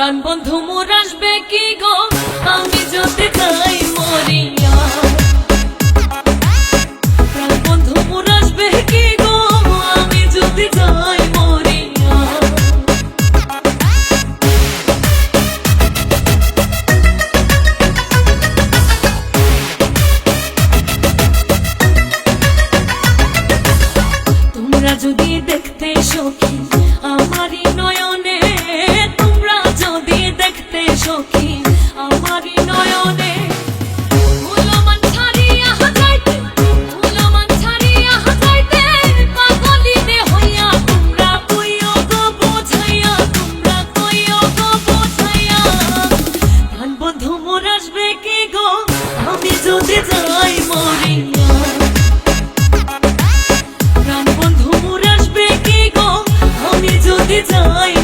প্রাণ বন্ধু মোর আসবে কি গো আমি যদি যাই মরিয়া। প্রাণ বন্ধু মোর আসবে কি গো আমি যদি যাই মরিয়া। তোমরা যদি দেখতে সখী আমারই নয়নে, তোমরা যদি দেখতে সখী আমারই নয়নে, উলমান ছাড়িয়া যাইতে, উলমান ছাড়িয়া যাইতে পাগলিনে হইয়া তোমরা কইও গো বোঝাইয়া, তোমরা কইও গো বোঝাইয়া। প্রাণ বন্ধু মোর আসবে কি গো আমি যদি যাই মরিয়া। প্রাণ বন্ধু মোর আসবে কি গো আমি যদি যাই